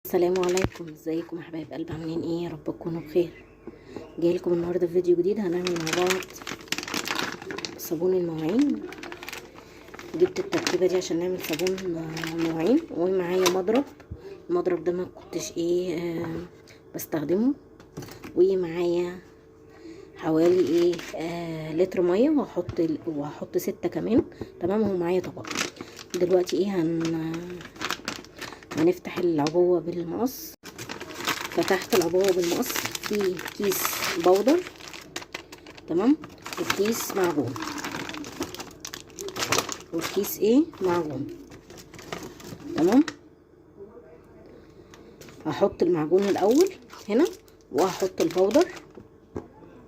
السلام عليكم، ازيكم يا حبايب قلب؟ عاملين ايه؟ يا رب تكونوا بخير. جاي لكم النهارده في فيديو جديد. هنعمل مع بعض صابون المواعين. جبت التركيبه دي عشان نعمل صابون مواعين، ومعايا المضرب ده ما كنتش بستخدمه، ومعايا حوالي لتر ميه، وهحط 6 كمان. تمام. وهو معايا طبق. دلوقتي هنفتح العبوه بالمقص. فتحت العبوه بالمقص، في كيس بودر، تمام، وكيس معجون، والكيس معجون. تمام. هحط المعجون الاول هنا، وهحط البودر،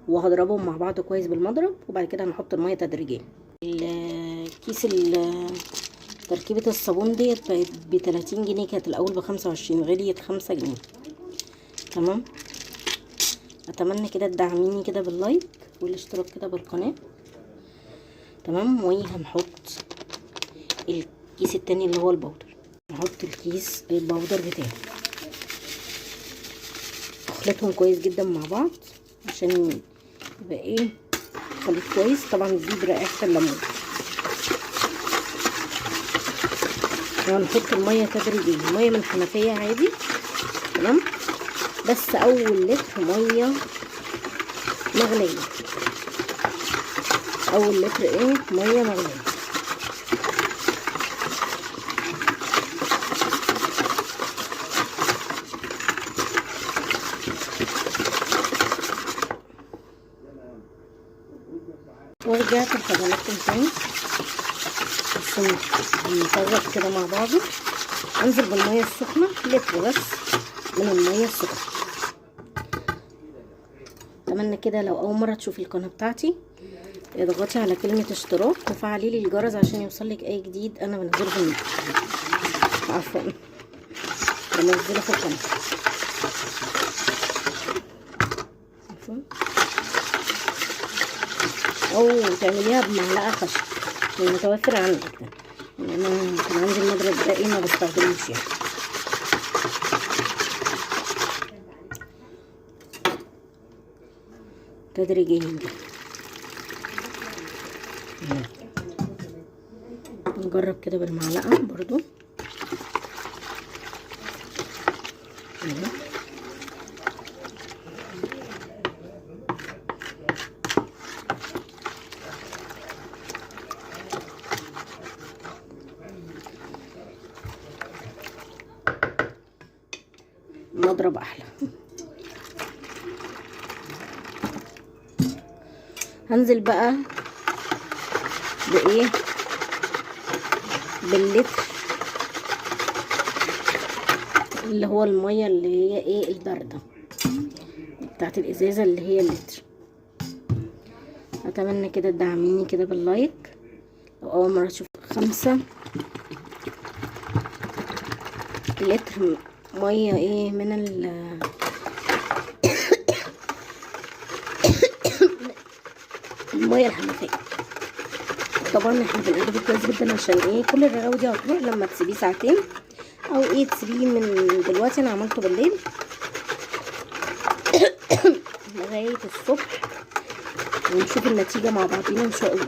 وهضربهم مع بعض كويس بالمضرب، وبعد كده هنحط الميه تدريجيا. الكيس تركيبه الصابون ديت بقت ب30 جنيه، كانت الاول ب25، غليت 5 جنيه. تمام. اتمنى كده تدعميني كده باللايك والاشتراك كده بالقناه. تمام. وهنحط الكيس التاني اللي هو البودر. نحط الكيس البودر بتاعي، اخلطهم كويس جدا مع بعض عشان يبقى خليط كويس. طبعا تزيد رائحه الليمون. وهنحط الميه تدريجيا، الميه من الحنفيه عادي. تمام. بس اول لتر ميه مغليه، اول لتر ميه مغليه. ورجعت لحضراتكم تاني عشان نفرق كده مع بعضه. انزل بالميه السخنه، لتر بس من الميه السخنه. اتمنى كده لو اول مره تشوفي القناه بتاعتي اضغطي على كلمه اشتراك وفعلي لي الجرس عشان يوصلك اي جديد انا بنزله في القناه. عفوا، بنزله في القناه. او تعمليها بمعلقه خشب المتوفر عندك ده. يعني انا كان عندي المضرب ده ما بستخدموش يعني. تدريجيا نجرب كده بالمعلقه برضو. المضرب احلى. هنزل بقى باللتر اللي هو الميه اللي هي البارده بتاعت الازازه اللي هي اللتر. اتمنى كده تدعميني كده باللايك لو اول مره تشوف. 5 لتر ميه من الميه الحنفيه. طبعا احنا بنقلبه كويس جدا عشان كل الرغاوي دي هتروح لما تسيبيه ساعتين، او تسيبيه من دلوقتي. انا عملته بالليل لغايه الصبح، ونشوف النتيجه مع بعضينا ان شاء الله.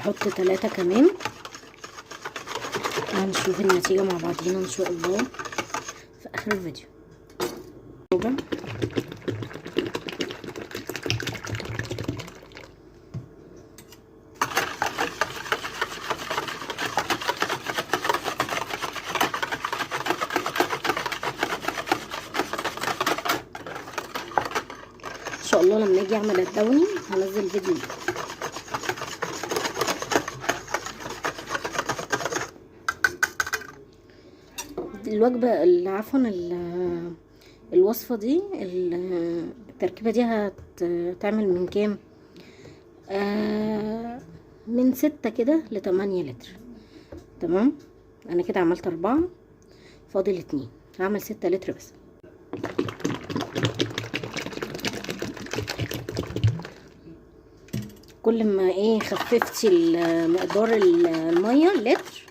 هحط 3 كمان، هنشوف النتيجة مع بعضينا ان شاء الله في اخر الفيديو. ان شاء الله لما اجي اعمل الدوني هنزل فيديو. الوجبة عفوا الوصفة دي التركيبة دي هتعمل من كام؟ من 6 كده ل8 لتر. تمام، انا كده عملت 4، فاضل 2، هعمل 6 لتر بس. كل ما ايه خففتي مقدار الميه لتر،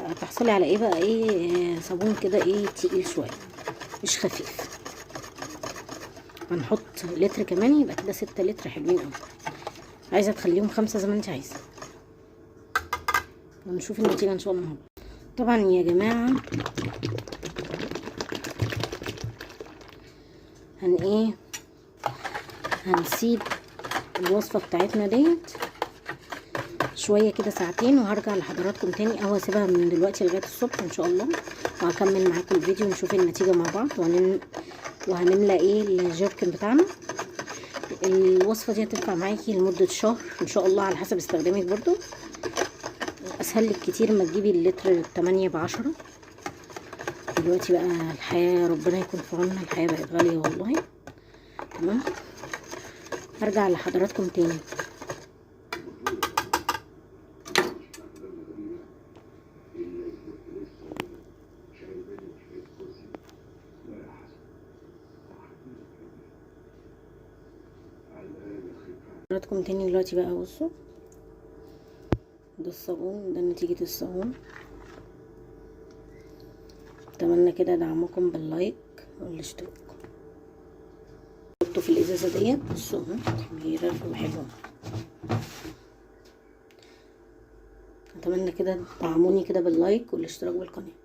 هتحصلي على ايه بقى، ايه صابون كده ايه تقيل شويه مش خفيف. هنحط لتر كمان يبقى كده 6 لتر حلوين قوي. عايزه تخليهم 5 زي ما انت عايزه، ونشوف النتيجه ان شاء الله. طبعا يا جماعه هنسيب الوصفه بتاعتنا ديت شويه كده ساعتين، وهرجع لحضراتكم تاني، او هسيبها من دلوقتي لغايه الصبح ان شاء الله، وهكمل معاكم الفيديو ونشوف النتيجه مع بعض، وهنملى ايه الجيركن بتاعنا. الوصفه دي هتنفع معاكي لمده شهر ان شاء الله، على حسب استخدامك برضو. اسهل لك كتير ما تجيبي اللتر 8 ب10. دلوقتي بقى الحياه ربنا يكون في عوننا، الحياه بقت غاليه والله. تمام، هرجع لحضراتكم تاني. حضراتكم تاني دلوقتي بقى. بصوا، ده الصابون، ده نتيجة الصابون. اتمنى كده دعمكم باللايك والاشتراك. حطوا في الازازة ديت، بصوا كبيرة وحلوة. اتمنى كده دعموني كده باللايك والاشتراك بالقناة.